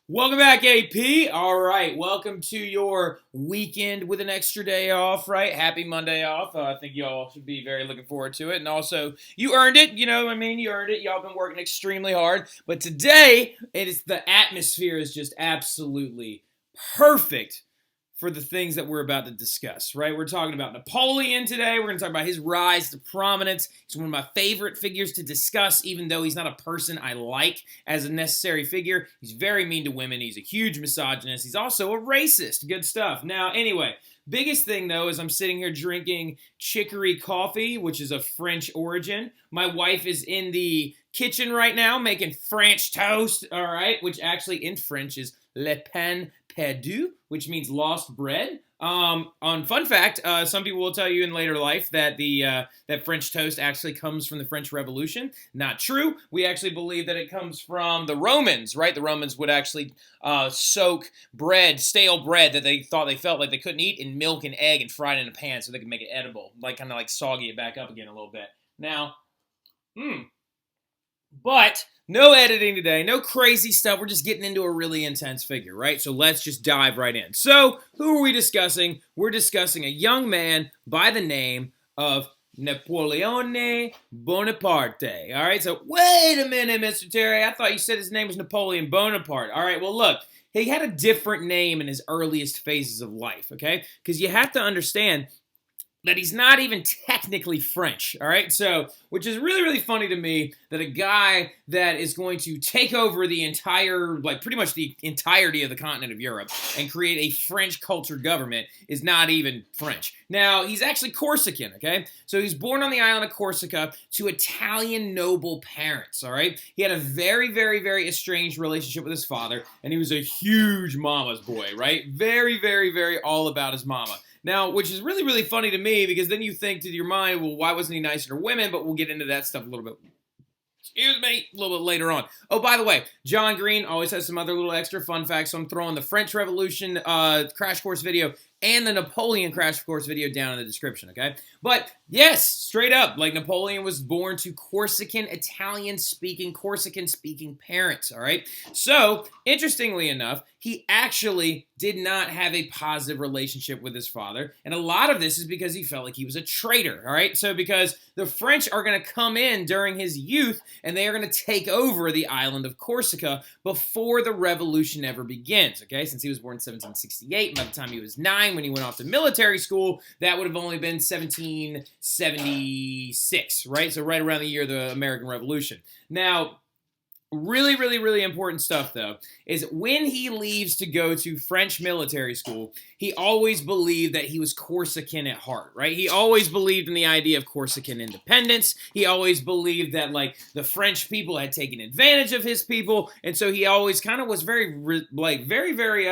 Welcome back, AP. All right, welcome to your weekend with an extra day off, right? Happy Monday off. I think y'all should be very looking forward to it. And also, you earned it. You know what I mean? You earned it. Y'all been working extremely hard. But today, the atmosphere is just absolutely perfect for the things that we're about to discuss, right? We're talking about Napoleon today. We're going to talk about his rise to prominence. He's one of my favorite figures to discuss, even though he's not a person I like as a necessary figure. He's very mean to women. He's a huge misogynist. He's also a racist. Good stuff. Now, anyway, biggest thing, though, is I'm sitting here drinking chicory coffee, which is of French origin. My wife is in the kitchen right now making French toast, all right, which actually in French is le pain perdu, which means lost bread. On fun fact, some people will tell you in later life that that French toast actually comes from the French Revolution. Not true. We actually believe that it comes from the Romans, right? The Romans would actually soak bread, stale bread that they thought they felt like they couldn't eat, in milk and egg and fry it in a pan so they could make it edible, like kind of like soggy it back up again a little bit. Now, but no editing today, no crazy stuff. We're just getting into a really intense figure, right? So let's just dive right in. So who are we discussing? We're discussing a young man by the name of Napoleon Bonaparte. All right, so wait a minute, Mr. Terry. I thought you said his name was Napoleon Bonaparte. All right, well, look, he had a different name in his earliest phases of life, okay? Because you have to understand that he's not even technically French, all right? So, which is really, really funny to me that a guy that is going to take over the entire, like pretty much the entirety of the continent of Europe and create a French culture government is not even French. Now, he's actually Corsican, okay? So he's born on the island of Corsica to Italian noble parents, all right? He had a very, very, very estranged relationship with his father, and he was a huge mama's boy, right? Very, very, very all about his mama. Now, which is really, really funny to me, because then you think to your mind, well, why wasn't he nicer to women? But we'll get into that stuff a little bit. Excuse me, a little bit later on. Oh, by the way, John Green always has some other little extra fun facts, so I'm throwing the French Revolution crash course video and the Napoleon crash course video down in the description, okay? But yes, straight up, like Napoleon was born to Corsican Corsican-speaking parents, all right? So, interestingly enough, he actually did not have a positive relationship with his father, and a lot of this is because he felt like he was a traitor, all right? So, because the French are going to come in during his youth, and they are going to take over the island of Corsica before the revolution ever begins, okay? Since he was born in 1768, by the time he was 9, when he went off to military school, that would have only been 1776, right? So right around the year of the American Revolution. Now, really, really, really important stuff, though, is when he leaves to go to French military school, he always believed that he was Corsican at heart, right? He always believed in the idea of Corsican independence. He always believed that, like, the French people had taken advantage of his people, and so he always kind of was very, very,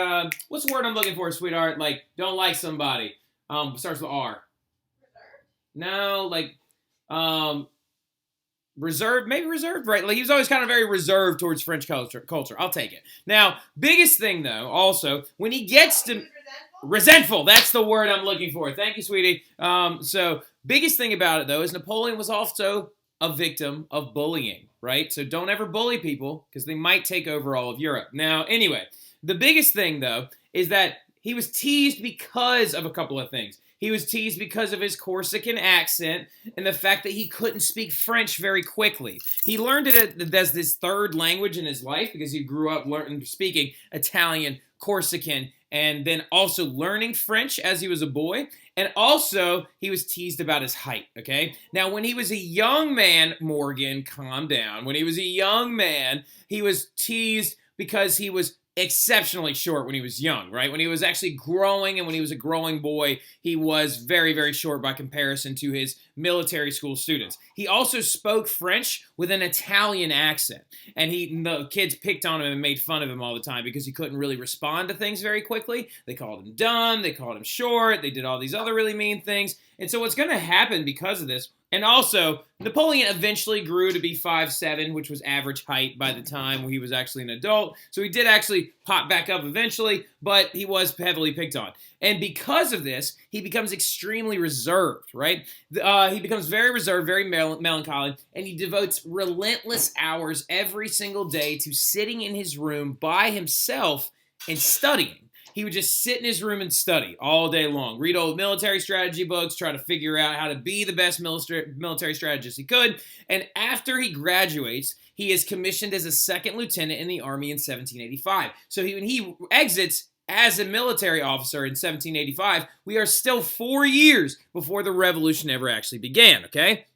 what's the word I'm looking for, sweetheart? Like, don't like somebody. Starts with R. No, like, reserved, maybe reserved, right? Like, he was always kind of very reserved towards French culture. I'll take it. Now, biggest thing, though, also, when he gets to... Resentful, that's the word I'm looking for. Thank you, sweetie. So, biggest thing about it, though, is Napoleon was also a victim of bullying, right? So don't ever bully people, because they might take over all of Europe. Now, anyway, the biggest thing, though, is that he was teased because of a couple of things. He was teased because of his Corsican accent and the fact that he couldn't speak French very quickly. He learned it as this third language in his life because he grew up speaking Italian, Corsican, and then also learning French as he was a boy. And also, he was teased about his height, okay? Now, when he was a young man, Morgan, calm down. When he was a young man, he was teased because he was exceptionally short when he was young, right? When he was actually growing and when he was a growing boy, he was very, very short by comparison to his military school students. He also spoke French with an Italian accent, and the kids picked on him and made fun of him all the time because he couldn't really respond to things very quickly. They called him dumb, they called him short, they did all these other really mean things, And so what's going to happen because of this, and also Napoleon eventually grew to be 5'7", which was average height by the time he was actually an adult. So he did actually pop back up eventually, but he was heavily picked on. And because of this, he becomes extremely reserved, right? He becomes very reserved, very melancholy, and he devotes relentless hours every single day to sitting in his room by himself and studying. He would just sit in his room and study all day long, read old military strategy books, try to figure out how to be the best military strategist he could. And after he graduates, he is commissioned as a second lieutenant in the Army in 1785. So when he exits as a military officer in 1785, we are still 4 years before the revolution ever actually began, okay?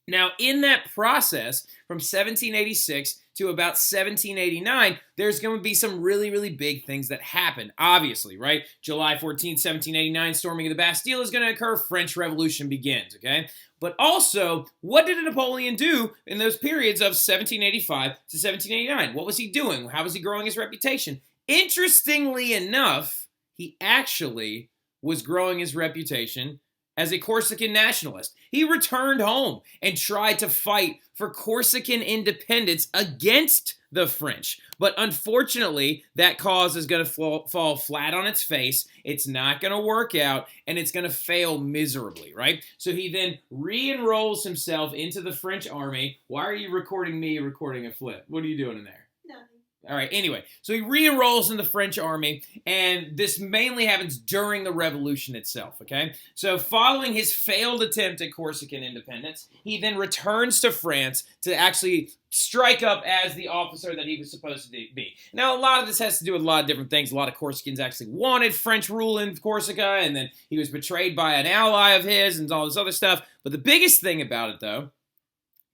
Now, in that process, from 1786 to about 1789, there's going to be some really, really big things that happen, obviously, right? July 14th, 1789, storming of the Bastille is going to occur. French Revolution begins, okay? But also, what did Napoleon do in those periods of 1785 to 1789? What was he doing? How was he growing his reputation? Interestingly enough, he actually was growing his reputation as a Corsican nationalist. He returned home and tried to fight for Corsican independence against the French. But unfortunately, that cause is going to fall flat on its face. It's not going to work out, and it's going to fail miserably, right? So he then re-enrolls himself into the French army. Why are you recording me recording a flip? What are you doing in there? Nothing. All right, anyway, so he re-enrolls in the French army, and this mainly happens during the revolution itself, okay? So following his failed attempt at Corsican independence, he then returns to France to actually strike up as the officer that he was supposed to be. Now, a lot of this has to do with a lot of different things. A lot of Corsicans actually wanted French rule in Corsica, and then he was betrayed by an ally of his and all this other stuff. But the biggest thing about it, though,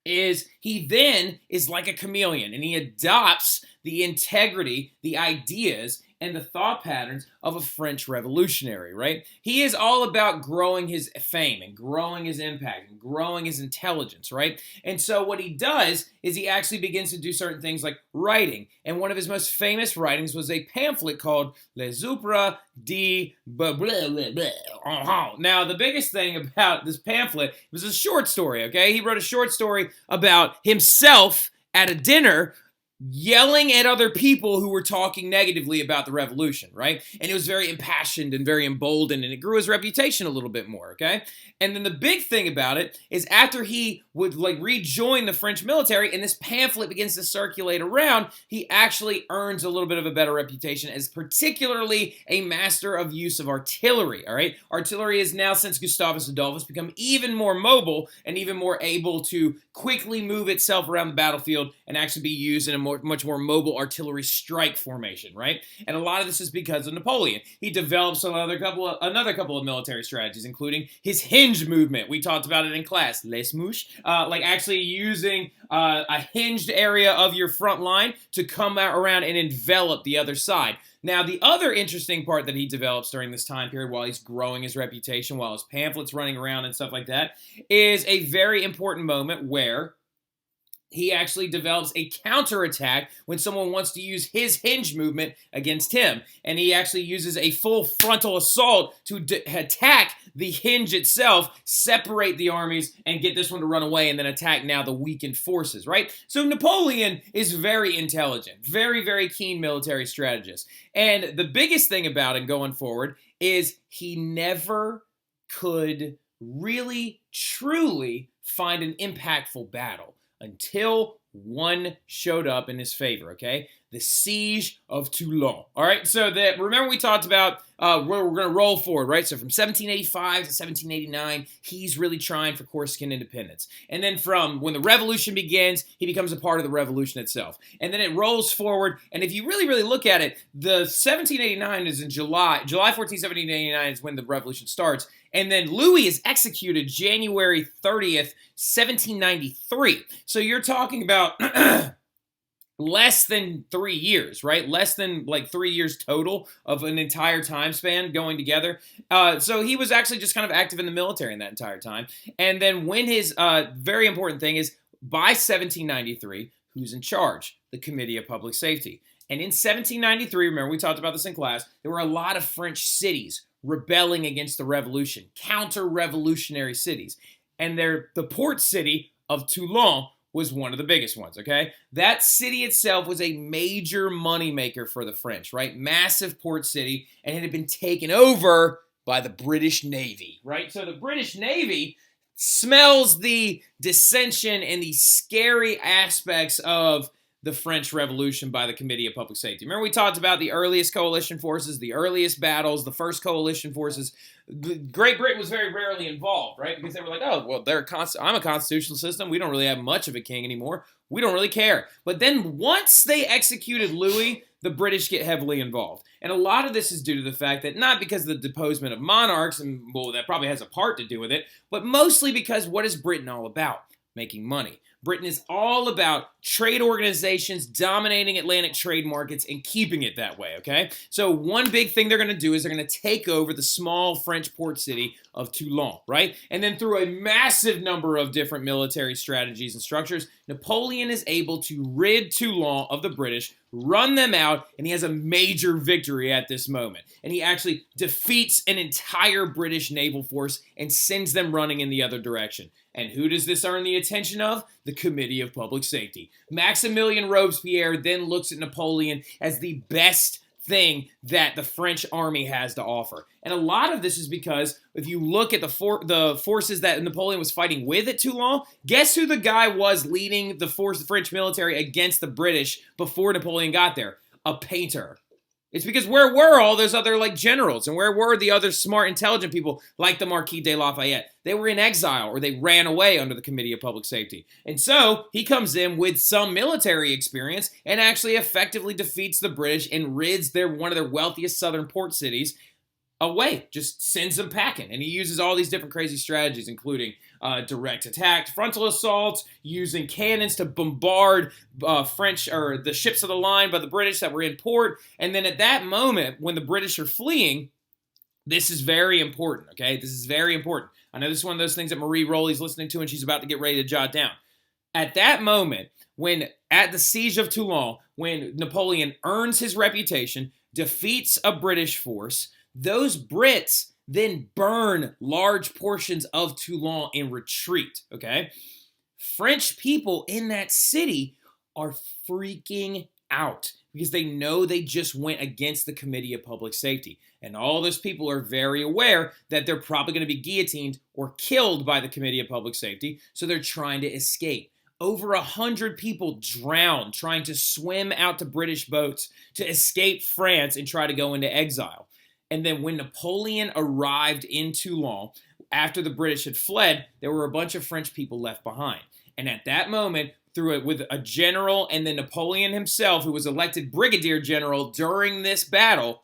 is he then is like a chameleon, and he adopts the integrity, the ideas, and the thought patterns of a French revolutionary, right? He is all about growing his fame and growing his impact and growing his intelligence, right? And so what he does is he actually begins to do certain things like writing. And one of his most famous writings was a pamphlet called Les Oeuvres de blah, blah, blah, blah. Now, the biggest thing about this pamphlet was a short story, okay? He wrote a short story about himself at a dinner yelling at other people who were talking negatively about the revolution, right? And it was very impassioned and very emboldened, and it grew his reputation a little bit more, okay? And then the big thing about it is after he would rejoin the French military and this pamphlet begins to circulate around, he actually earns a little bit of a better reputation as particularly a master of use of artillery, all right? Artillery is now, since Gustavus Adolphus, become even more mobile and even more able to quickly move itself around the battlefield and actually be used in a much more mobile artillery strike formation, right? And a lot of this is because of Napoleon. He develops another couple of military strategies, including his hinge movement. We talked about it in class, les mouches, actually using a hinged area of your front line to come out around and envelop the other side. Now, the other interesting part that he develops during this time period while he's growing his reputation, while his pamphlets running around and stuff like that, is a very important moment where he actually develops a counterattack when someone wants to use his hinge movement against him. And he actually uses a full frontal assault to attack the hinge itself, separate the armies, and get this one to run away and then attack now the weakened forces, right? So Napoleon is very intelligent, very, very keen military strategist. And the biggest thing about him going forward is he never could really, truly find an impactful battle until one showed up in his favor, okay? The Siege of Toulon. All right, so remember we talked about we're going to roll forward, right? So from 1785 to 1789, he's really trying for Corsican independence. And then from when the revolution begins, he becomes a part of the revolution itself. And then it rolls forward, and if you really, really look at it, the 1789 is in July 14, 1789 is when the revolution starts. And then Louis is executed January 30th, 1793. So you're talking about less than 3 years, right? Less than 3 years total of an entire time span going together. So he was actually just kind of active in the military in that entire time. And then when his very important thing is by 1793, who's in charge? The Committee of Public Safety. And in 1793, remember we talked about this in class, there were a lot of French cities rebelling against the revolution, counter-revolutionary cities. And the port city of Toulon was one of the biggest ones, okay? That city itself was a major moneymaker for the French, right? Massive port city, and it had been taken over by the British Navy, right? So the British Navy smells the dissension and the scary aspects of the French Revolution by the Committee of Public Safety. Remember we talked about the earliest coalition forces, the earliest battles, the first coalition forces. Great Britain was very rarely involved, right? Because they were like, oh, well, I'm a constitutional system. We don't really have much of a king anymore. We don't really care. But then once they executed Louis, the British get heavily involved. And a lot of this is due to the fact that not because of the deposement of monarchs, and well, that probably has a part to do with it, but mostly because what is Britain all about? Making money. Britain is all about trade organizations dominating Atlantic trade markets and keeping it that way, okay? So one big thing they're going to do is they're going to take over the small French port city of Toulon, right? And then through a massive number of different military strategies and structures, Napoleon is able to rid Toulon of the British, run them out, and he has a major victory at this moment. And he actually defeats an entire British naval force and sends them running in the other direction. And who does this earn the attention of? The Committee of Public Safety. Maximilien Robespierre then looks at Napoleon as the best thing that the French army has to offer. And a lot of this is because if you look at the forces that Napoleon was fighting with at Toulon, guess who the guy was leading the French military against the British before Napoleon got there? A painter. It's because where were all those other generals, and where were the other smart, intelligent people like the Marquis de Lafayette? They were in exile, or they ran away under the Committee of Public Safety. And so he comes in with some military experience and actually effectively defeats the British and rids one of their wealthiest southern port cities away, just sends them packing. And he uses all these different crazy strategies, including direct attack, frontal assaults, using cannons to bombard the ships of the line by the British that were in port. And then at that moment, when the British are fleeing, this is very important, okay? This is very important. I know this is one of those things that Marie Rowley's listening to and she's about to get ready to jot down. At that moment, at the siege of Toulon, when Napoleon earns his reputation, defeats a British force, those Brits then burn large portions of Toulon in retreat, okay? French people in that city are freaking out because they know they just went against the Committee of Public Safety. And all those people are very aware that they're probably going to be guillotined or killed by the Committee of Public Safety, so they're trying to escape. Over 100 people drowned trying to swim out to British boats to escape France and try to go into exile. And then when Napoleon arrived in Toulon, after the British had fled, there were a bunch of French people left behind. And at that moment, with a general and then Napoleon himself, who was elected brigadier general during this battle,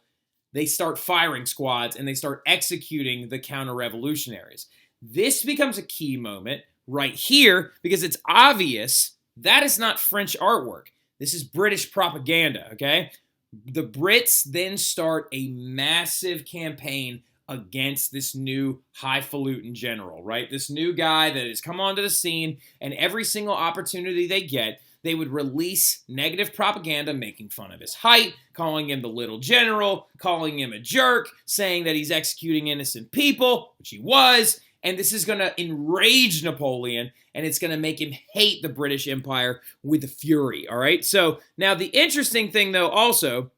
they start firing squads and they start executing the counter-revolutionaries. This becomes a key moment right here because it's obvious that is not French artwork. This is British propaganda, okay? The Brits then start a massive campaign against this new highfalutin general, right? This new guy that has come onto the scene, and every single opportunity they get, they would release negative propaganda making fun of his height, calling him the little general, calling him a jerk, saying that he's executing innocent people, which he was. And this is going to enrage Napoleon, and it's going to make him hate the British Empire with fury, all right? So now the interesting thing, though, also,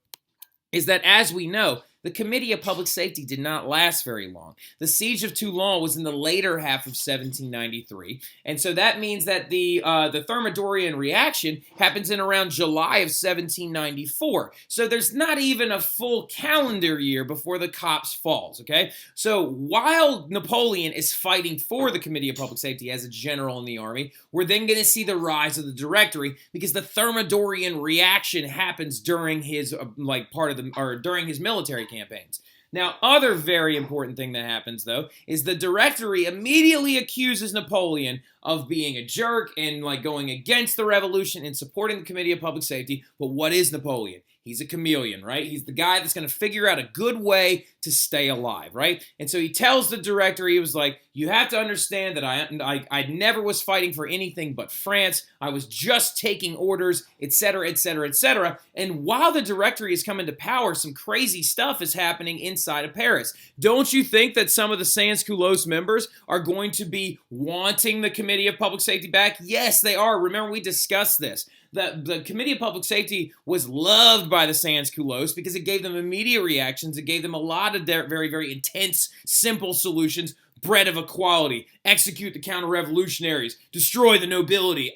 is that as we know, the Committee of Public Safety did not last very long. The Siege of Toulon was in the later half of 1793, and so that means that the Thermidorian reaction happens in around July of 1794. So there's not even a full calendar year before the Alps falls, okay? So while Napoleon is fighting for the Committee of Public Safety as a general in the army, we're then going to see the rise of the Directory because the Thermidorian reaction happens during his during his military campaigns. Now, other very important thing that happens, though, is the Directory immediately accuses Napoleon of being a jerk and like going against the revolution and supporting the Committee of Public Safety. But what is Napoleon? He's a chameleon, right? He's the guy that's going to figure out a good way to stay alive, right? And so he tells the director, he was like, you have to understand that I never was fighting for anything but France. I was just taking orders, etc., etc., etc. And while the directory is coming to power, some crazy stuff is happening inside of Paris. Don't you think that some of the Sans-Culottes members are going to be wanting the Committee of Public Safety back? Yes, they are. Remember, we discussed this. The Committee of Public Safety was loved by the Sans-Culottes because it gave them immediate reactions. It gave them a lot of very, very intense, simple solutions. Bread of equality, execute the counter-revolutionaries, destroy the nobility.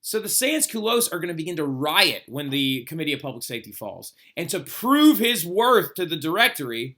So the Sans-Culottes are going to begin to riot when the Committee of Public Safety falls. And to prove his worth to the directory,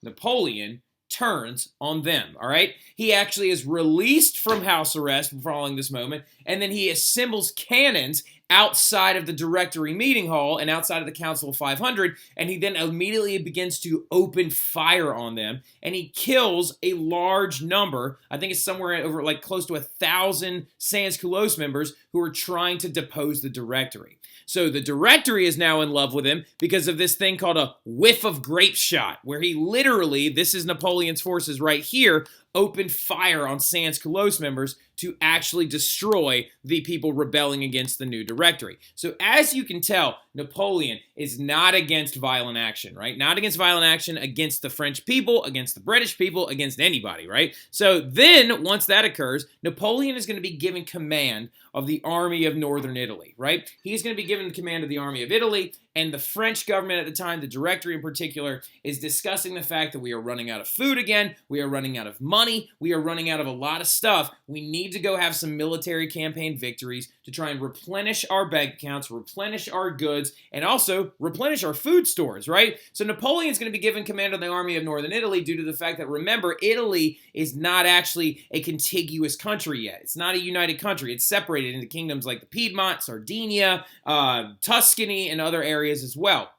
Napoleon turns on them, all right? He actually is released from house arrest following this moment, and then he assembles cannons outside of the directory meeting hall and outside of the Council of 500, and he then immediately begins to open fire on them, and he kills a large number, I think it's somewhere over like close to 1,000 Sans-Culottes members who are trying to depose the directory. So the directory is now in love with him because of this thing called a whiff of grape shot, where he literally, this is Napoleon's forces right here, opened fire on Sans-Culottes members to actually destroy the people rebelling against the new directory. So as you can tell, Napoleon is not against violent action, right? Not against violent action against the French people, against the British people, against anybody, right? So then, once that occurs, Napoleon is going to be given command of the army of northern Italy, right? He's going to be given command of the army of Italy, and the French government at the time, the directory in particular, is discussing the fact that we are running out of food again, we are running out of money, we are running out of a lot of stuff. We need to go have some military campaign victories to try and replenish our bank accounts, replenish our goods, and also replenish our food stores, right? So Napoleon's going to be given command of the army of northern Italy due to the fact that, remember, Italy is not actually a contiguous country yet. It's not a united country. It's separated into kingdoms like the Piedmont, Sardinia, Tuscany, and other areas as well.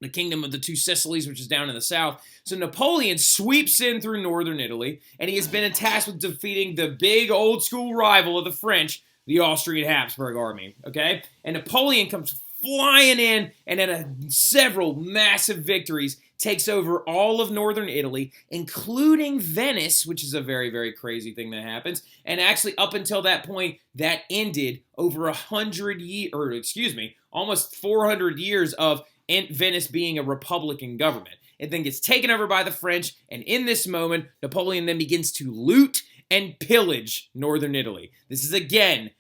The kingdom of the two Sicilies, which is down in the south. So Napoleon sweeps in through northern Italy, and he has been tasked with defeating the big old-school rival of the French, the Austrian Habsburg army, okay? And Napoleon comes flying in, and in several massive victories, takes over all of northern Italy, including Venice, which is a very, very crazy thing that happens. And actually, up until that point, that ended over 100 years, or excuse me, almost 400 years of Venice being a republican government. It then gets taken over by the French, and in this moment, Napoleon then begins to loot and pillage northern Italy. This is, again,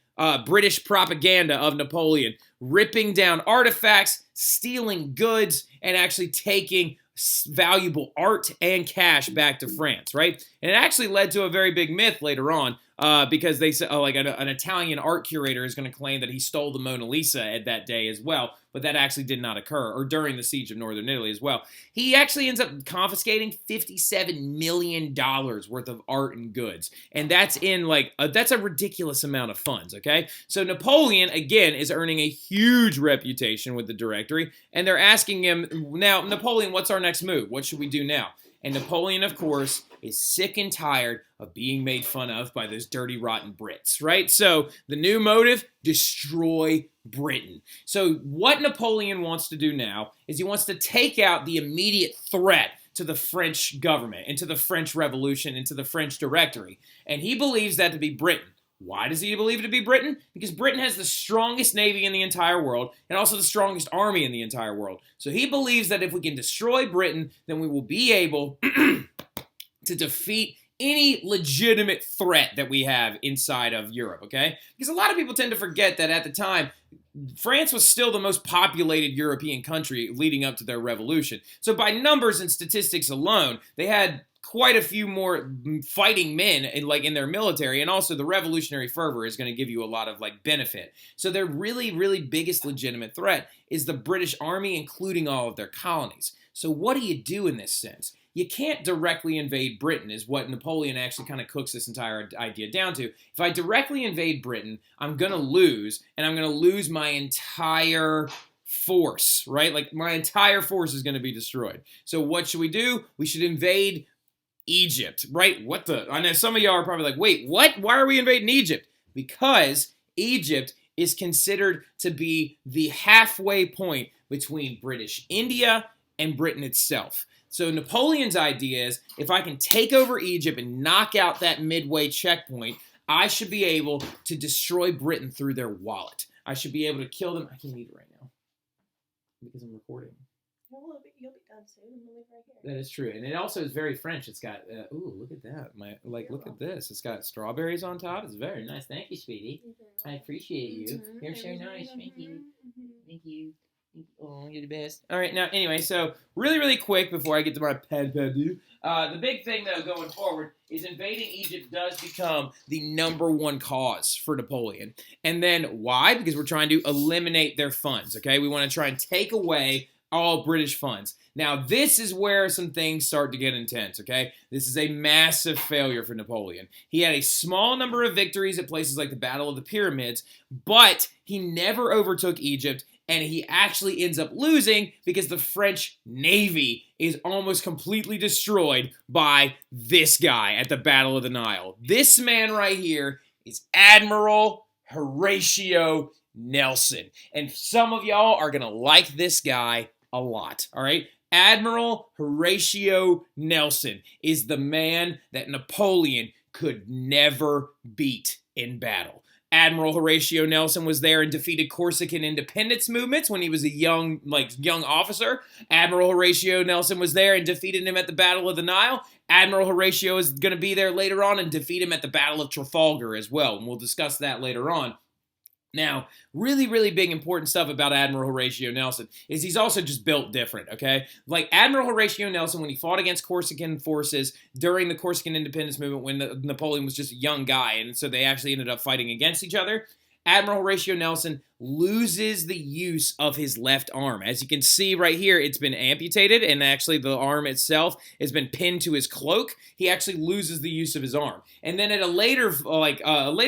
British propaganda of Napoleon, ripping down artifacts, stealing goods, and actually taking valuable art and cash back to France, right? And it actually led to a very big myth later on, because they said, like an Italian art curator is going to claim that he stole the Mona Lisa at that day as well, but that actually did not occur, or during the siege of northern Italy as well. He actually ends up confiscating $57 million worth of art and goods, and that's in that's a ridiculous amount of funds, okay? So Napoleon, again, is earning a huge reputation with the directory, and they're asking him, now, Napoleon, what's our next move? What should we do now? And Napoleon, of course, is sick and tired of being made fun of by those dirty, rotten Brits, right? So the new motive, destroy Britain. So what Napoleon wants to do now is he wants to take out the immediate threat to the French government and to the French Revolution and to the French directory. And he believes that to be Britain. Why does he believe it to be Britain? Because Britain has the strongest navy in the entire world and also the strongest army in the entire world. So he believes that if we can destroy Britain, then we will be able to defeat any legitimate threat that we have inside of Europe, okay? Because a lot of people tend to forget that at the time, France was still the most populated European country leading up to their revolution. So by numbers and statistics alone, they had quite a few more fighting men in their military, and also the revolutionary fervor is going to give you a lot of benefit. So their really, really biggest legitimate threat is the British army, including all of their colonies. So what do you do in this sense? You can't directly invade Britain, is what Napoleon actually kind of cooks this entire idea down to. If I directly invade Britain, I'm going to lose, and I'm going to lose my entire force, right? My entire force is going to be destroyed. So what should we do? We should invade Egypt, right? I know some of y'all are probably like, wait, what? Why are we invading Egypt? Because Egypt is considered to be the halfway point between British India and Britain itself. So Napoleon's idea is if I can take over Egypt and knock out that midway checkpoint, I should be able to destroy Britain through their wallet. I should be able to kill them. I can't eat it right now because I'm recording. You'll be done soon. I'm gonna leave right here. That is true, and it also is very French. It's got look at that. Look at this. It's got strawberries on top. It's very nice. Thank you, sweetie. I appreciate you. You're so nice. Thank you. Thank you. Oh, you're the best. All right, now anyway, so really quick before I get to my the big thing though going forward is invading Egypt does become the #1 cause for Napoleon, and then why? Because we're trying to eliminate their funds. Okay, we want to try and take away all British funds. Now, this is where some things start to get intense, okay? This is a massive failure for Napoleon. He had a small number of victories at places like the Battle of the Pyramids, but he never overtook Egypt, and he actually ends up losing because the French Navy is almost completely destroyed by this guy at the Battle of the Nile. This man right here is Admiral Horatio Nelson, and some of y'all are going to like this guy a lot, all right? Admiral Horatio Nelson is the man that Napoleon could never beat in battle. Admiral Horatio Nelson was there and defeated Corsican independence movements when he was a young officer. Admiral Horatio Nelson was there and defeated him at the Battle of the Nile. Admiral Horatio is going to be there later on and defeat him at the Battle of Trafalgar as well, and we'll discuss that later on. Now, really big important stuff about Admiral Horatio Nelson is he's also just built different, okay? Like Admiral Horatio Nelson, when he fought against Corsican forces during the Corsican independence movement when Napoleon was just a young guy, and so they actually ended up fighting against each other, Admiral Horatio Nelson loses the use of his left arm. As you can see right here, it's been amputated, and actually the arm itself has been pinned to his cloak. He actually loses the use of his arm. And then at a later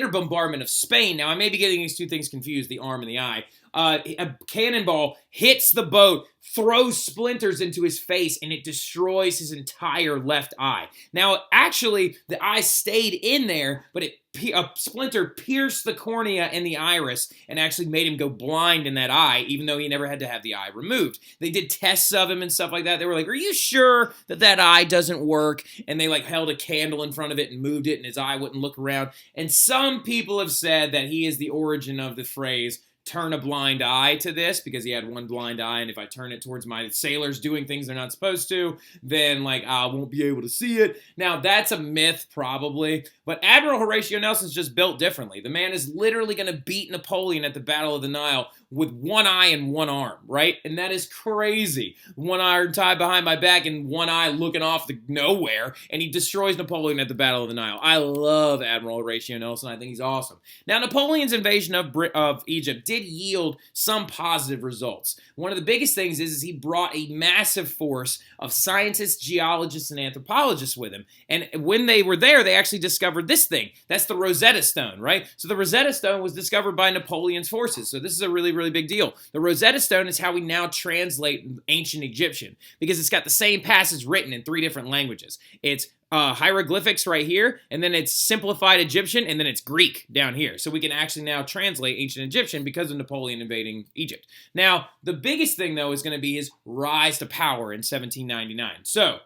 bombardment of Spain, now I may be getting these two things confused, the arm and the eye, a cannonball hits the boat, throws splinters into his face, and it destroys his entire left eye. Now, actually, the eye stayed in there, but a splinter pierced the cornea and the iris and actually made him go blind in that eye, even though he never had to have the eye removed. They did tests of him and stuff like that. They were like, are you sure that eye doesn't work? And they held a candle in front of it and moved it, and his eye wouldn't look around. And some people have said that he is the origin of the phrase, turn a blind eye to this, because he had one blind eye, and if I turn it towards my sailors doing things they're not supposed to, then I won't be able to see it. Now, that's a myth, probably, but Admiral Horatio Nelson's just built differently. The man is literally going to beat Napoleon at the Battle of the Nile with one eye and one arm, right? And that is crazy. One eye tied behind my back and one eye looking off the nowhere, and he destroys Napoleon at the Battle of the Nile. I love Admiral Horatio Nelson. I think he's awesome. Now, Napoleon's invasion of Egypt did yield some positive results. One of the biggest things is he brought a massive force of scientists, geologists, and anthropologists with him. And when they were there, they actually discovered this thing. That's the Rosetta Stone, right? So the Rosetta Stone was discovered by Napoleon's forces. So this is a really big deal. The Rosetta Stone is how we now translate ancient Egyptian, because it's got the same passage written in 3 different languages. It's hieroglyphics right here, and then it's simplified Egyptian, and then it's Greek down here. So we can actually now translate ancient Egyptian because of Napoleon invading Egypt. Now, the biggest thing, though, is going to be his rise to power in 1799. So,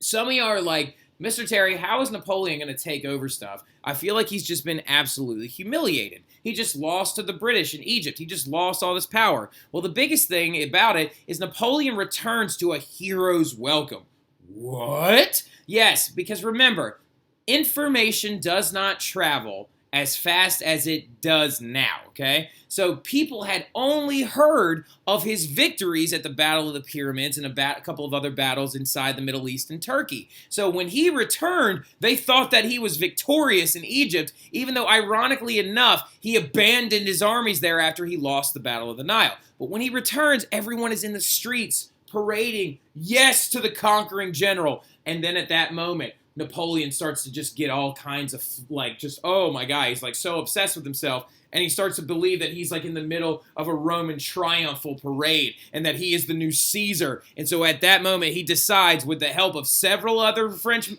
some of you are like, Mr. Terry, how is Napoleon going to take over stuff? I feel like he's just been absolutely humiliated. He just lost to the British in Egypt. He just lost all this power. Well, the biggest thing about it is Napoleon returns to a hero's welcome. What? Yes, because remember, information does not travel as fast as it does now, okay? So people had only heard of his victories at the Battle of the Pyramids and a couple of other battles inside the Middle East and Turkey. So when he returned, they thought that he was victorious in Egypt, even though, ironically enough, he abandoned his armies there after he lost the Battle of the Nile. But when he returns, everyone is in the streets parading yes to the conquering general. And then at that moment, Napoleon starts to just get all kinds of, like, just, oh my God, he's like so obsessed with himself. And he starts to believe that he's like in the middle of a Roman triumphal parade and that he is the new Caesar. And so at that moment, he decides, with the help of several other French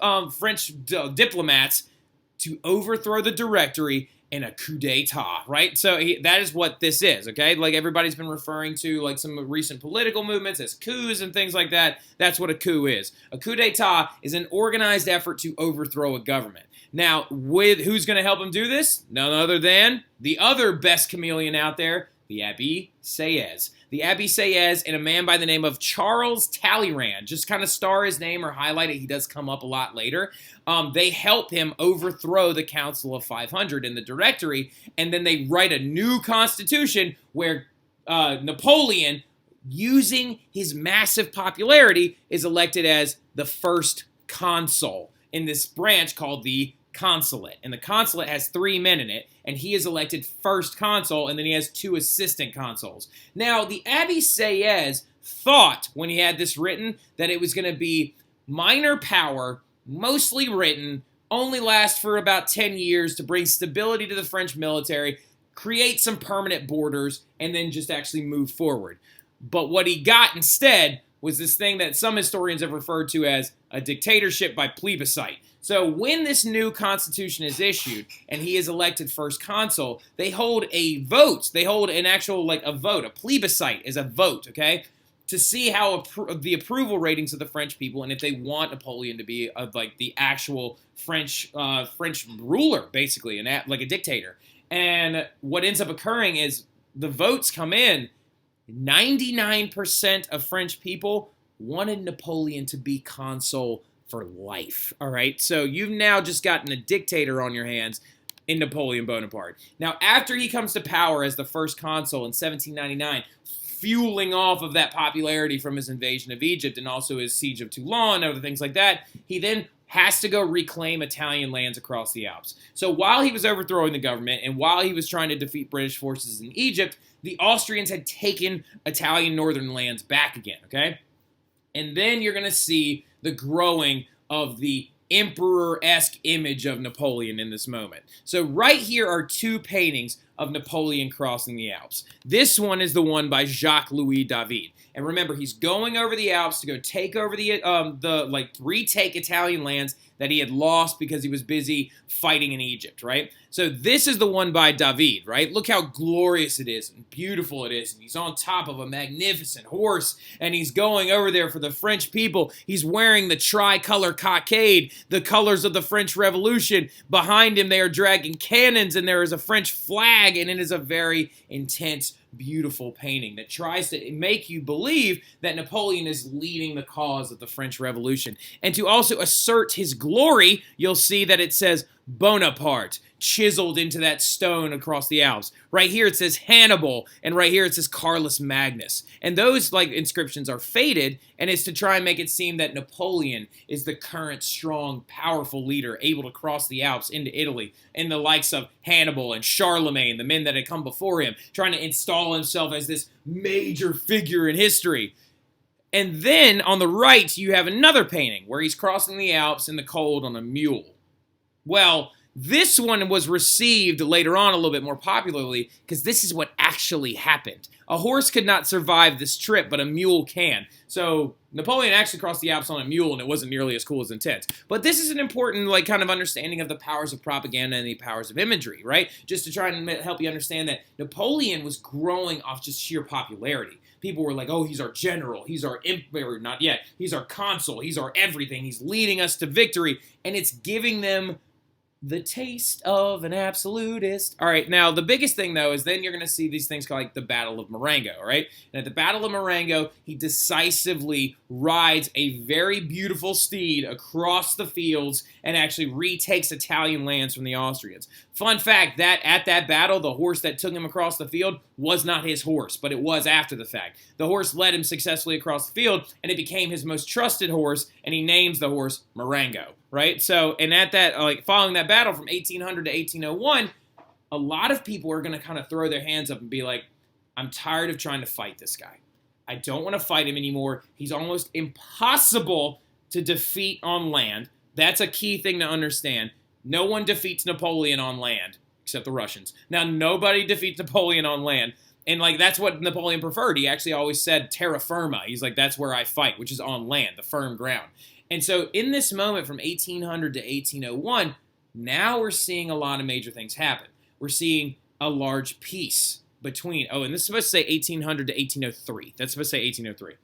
diplomats, to overthrow the Directory in a coup d'etat, right? So that is what this is, okay? Like, everybody's been referring to, like, some recent political movements as coups and things like that. That's what a coup is. A coup d'etat is an organized effort to overthrow a government. Now, who's going to help him do this? None other than the other best chameleon out there, the Abbé Sieyès. The Abbé Sieyès and a man by the name of Charles Talleyrand. Just kind of star his name or highlight it. He does come up a lot later. They help him overthrow the Council of 500 in the Directory, and then they write a new constitution where Napoleon, using his massive popularity, is elected as the first consul in this branch called the consulate. And the consulate has 3 men in it, and he is elected first consul, and then he has 2 assistant consuls. Now, the Abbé Sieyès thought, when he had this written, that it was going to be minor power, mostly written, only last for about 10 years to bring stability to the French military, create some permanent borders, and then just actually move forward. But what he got instead was this thing that some historians have referred to as a dictatorship by plebiscite. So when this new constitution is issued and he is elected first consul, they hold a vote. They hold an actual, like, a vote. A plebiscite is a vote, okay, to see how the approval ratings of the French people, and if they want Napoleon to be like the actual French ruler, basically, like a dictator. And what ends up occurring is the votes come in. 99% of French people wanted Napoleon to be consul for life, all right? So you've now just gotten a dictator on your hands in Napoleon Bonaparte. Now, after he comes to power as the first consul in 1799, fueling off of that popularity from his invasion of Egypt and also his siege of Toulon and other things like that, he then has to go reclaim Italian lands across the Alps. So while he was overthrowing the government and while he was trying to defeat British forces in Egypt, the Austrians had taken Italian northern lands back again, okay? And then you're going to see the growing of the emperor-esque image of Napoleon in this moment. So right here are 2 paintings of Napoleon crossing the Alps. This one is the one by Jacques-Louis David. And remember, he's going over the Alps to go take over retake Italian lands that he had lost because he was busy fighting in Egypt, right? So this is the one by David, right? Look how glorious it is and beautiful it is. And he's on top of a magnificent horse, and he's going over there for the French people. He's wearing the tricolor cockade, the colors of the French Revolution. Behind him, they are dragging cannons, and there is a French flag, and it is a very intense, beautiful painting that tries to make you believe that Napoleon is leading the cause of the French Revolution. And to also assert his glory, you'll see that it says Bonaparte chiseled into that stone across the Alps. Right here it says Hannibal, and right here it says Carolus Magnus. And those inscriptions are faded, and it's to try and make it seem that Napoleon is the current strong, powerful leader able to cross the Alps into Italy, and the likes of Hannibal and Charlemagne, the men that had come before him, trying to install himself as this major figure in history. And then on the right, you have another painting where he's crossing the Alps in the cold on a mule. Well, this one was received later on a little bit more popularly because this is what actually happened. A horse could not survive this trip, but a mule can. So Napoleon actually crossed the Alps on a mule, and it wasn't nearly as cool as intense. But this is an important kind of understanding of the powers of propaganda and the powers of imagery, right? Just to try and help you understand that Napoleon was growing off just sheer popularity. People were like, oh, he's our general, he's our emperor, not yet, he's our consul, he's our everything, he's leading us to victory, and it's giving them the taste of an absolutist. All right, now the biggest thing, though, is then you're going to see these things called the Battle of Marengo, all right? And at the Battle of Marengo, he decisively rides a very beautiful steed across the fields and actually retakes Italian lands from the Austrians. Fun fact, that at that battle, the horse that took him across the field was not his horse, but it was after the fact. The horse led him successfully across the field, and it became his most trusted horse, and he names the horse Marengo, right? So, and at that, following that battle from 1800 to 1801, a lot of people are going to kind of throw their hands up and be like, I'm tired of trying to fight this guy. I don't want to fight him anymore. He's almost impossible to defeat on land. That's a key thing to understand. No one defeats Napoleon on land, except the Russians. Now, nobody defeats Napoleon on land. And, like, that's what Napoleon preferred. He actually always said terra firma. He's like, that's where I fight, which is on land, the firm ground. And so in this moment from 1800 to 1801, now we're seeing a lot of major things happen. We're seeing a large peace between, and this is supposed to say 1800 to 1803. That's supposed to say 1803.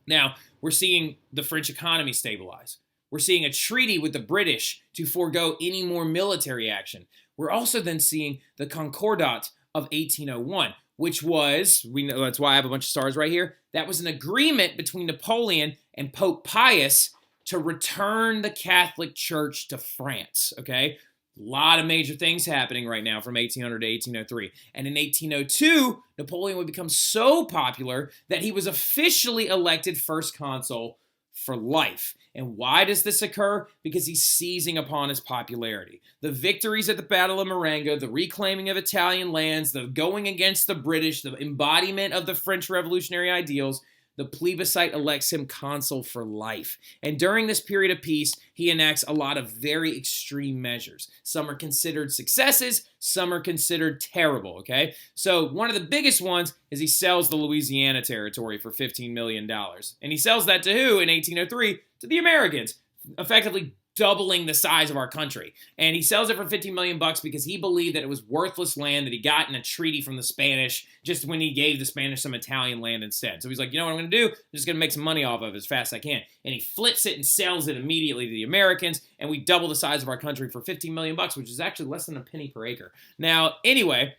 Now, we're seeing the French economy stabilize. We're seeing a treaty with the British to forego any more military action. We're also then seeing the Concordat of 1801, which was, we know that's why I have a bunch of stars right here, that was an agreement between Napoleon and Pope Pius to return the Catholic Church to France, okay? A lot of major things happening right now from 1800 to 1803. And in 1802, Napoleon would become so popular that he was officially elected first consul for life. And why does this occur? Because he's seizing upon his popularity. The victories at the Battle of Marengo, the reclaiming of Italian lands, the going against the British, the embodiment of the French revolutionary ideals, the plebiscite elects him consul for life. And during this period of peace, he enacts a lot of very extreme measures. Some are considered successes, some are considered terrible, okay? So one of the biggest ones is he sells the Louisiana Territory for $15 million. And he sells that to who in 1803? To the Americans, effectively doubling the size of our country. And he sells it for $15 million because he believed that it was worthless land that he got in a treaty from the Spanish just when he gave the Spanish some Italian land instead. So he's like, you know what I'm going to do? I'm just going to make some money off of it as fast as I can. And he flips it and sells it immediately to the Americans, and we double the size of our country for $15 million, which is actually less than a penny per acre. Now, anyway,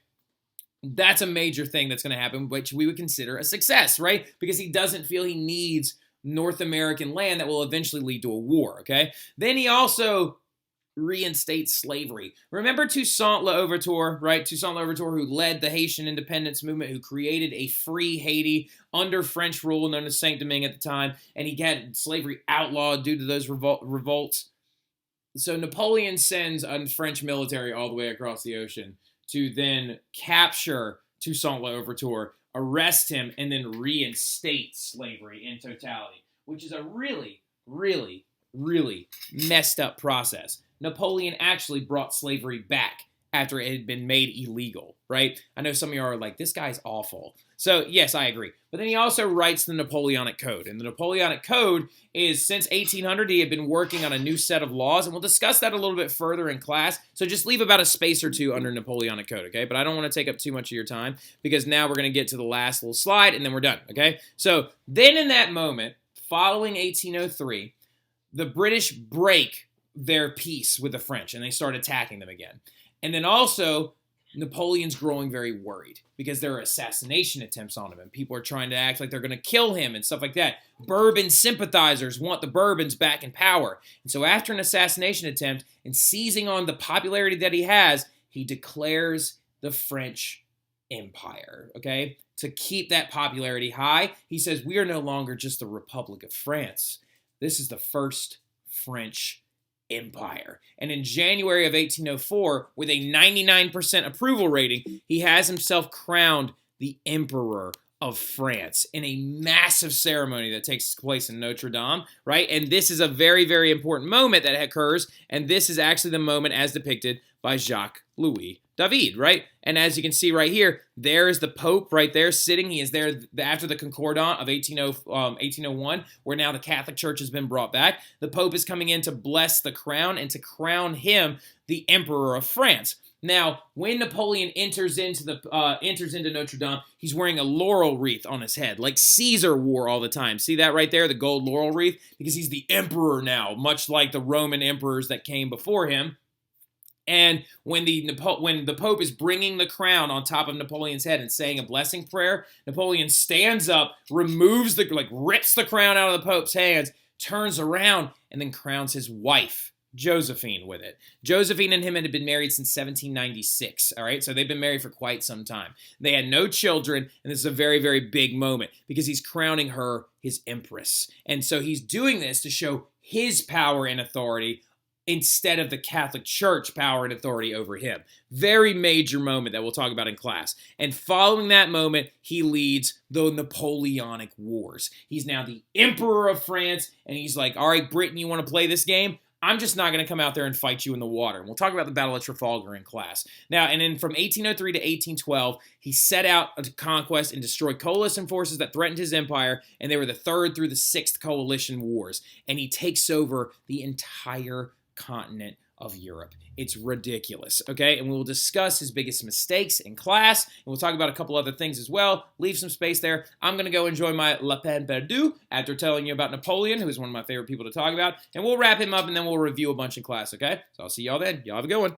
that's a major thing that's going to happen, which we would consider a success, right? Because he doesn't feel he needs North American land that will eventually lead to a war, okay? Then he also reinstates slavery. Remember Toussaint Louverture, right? Toussaint Louverture, who led the Haitian independence movement, who created a free Haiti under French rule known as Saint-Domingue at the time, and he had slavery outlawed due to those revolts. So Napoleon sends a French military all the way across the ocean to then capture Toussaint Louverture, arrest him, and then reinstate slavery in totality, which is a really, really, really messed up process. Napoleon actually brought slavery back after it had been made illegal, right? I know some of you are like, this guy's awful. So, yes, I agree. But then he also writes the Napoleonic Code. And the Napoleonic Code is, since 1800, he had been working on a new set of laws. And we'll discuss that a little bit further in class. So just leave about a space or two under Napoleonic Code, okay? But I don't want to take up too much of your time because now we're going to get to the last little slide and then we're done, okay? So then in that moment, following 1803, the British break their peace with the French and they start attacking them again. And then also, Napoleon's growing very worried because there are assassination attempts on him and people are trying to act like they're going to kill him and stuff like that. Bourbon sympathizers want the Bourbons back in power. And so after an assassination attempt and seizing on the popularity that he has, he declares the French Empire, okay? To keep that popularity high, he says, we are no longer just the Republic of France. This is the first French Empire. And in January of 1804, with a 99% approval rating, he has himself crowned the Emperor of France in a massive ceremony that takes place in Notre Dame, right? And this is a very, very important moment that occurs, and this is actually the moment as depicted by Jacques-Louis David, right? And as you can see right here, there is the Pope right there sitting. He is there after the Concordat of 1801, where now the Catholic Church has been brought back. The Pope is coming in to bless the crown and to crown him the Emperor of France. Now, when Napoleon enters into Notre Dame, he's wearing a laurel wreath on his head, like Caesar wore all the time. See that right there, the gold laurel wreath? Because he's the emperor now, much like the Roman emperors that came before him. And when the Pope is bringing the crown on top of Napoleon's head and saying a blessing prayer, Napoleon stands up, rips the crown out of the Pope's hands, turns around, and then crowns his wife, Josephine, with it. Josephine and him had been married since 1796, all right? So they've been married for quite some time. They had no children, and this is a very, very big moment because he's crowning her his empress. And so he's doing this to show his power and authority instead of the Catholic Church power and authority over him. Very major moment that we'll talk about in class. And following that moment, he leads the Napoleonic Wars. He's now the Emperor of France, and he's like, all right, Britain, you want to play this game? I'm just not going to come out there and fight you in the water. And we'll talk about the Battle of Trafalgar in class. Now, and then from 1803 to 1812, he set out to conquest and destroy coalition forces that threatened his empire, and they were the third through the sixth coalition wars. And he takes over the entire continent of Europe. It's ridiculous, okay? And we will discuss his biggest mistakes in class, and we'll talk about a couple other things as well. Leave some space there. I'm going to go enjoy my La Peine Perdue after telling you about Napoleon, who is one of my favorite people to talk about, and we'll wrap him up, and then we'll review a bunch in class, okay? So I'll see y'all then. Y'all have a good one.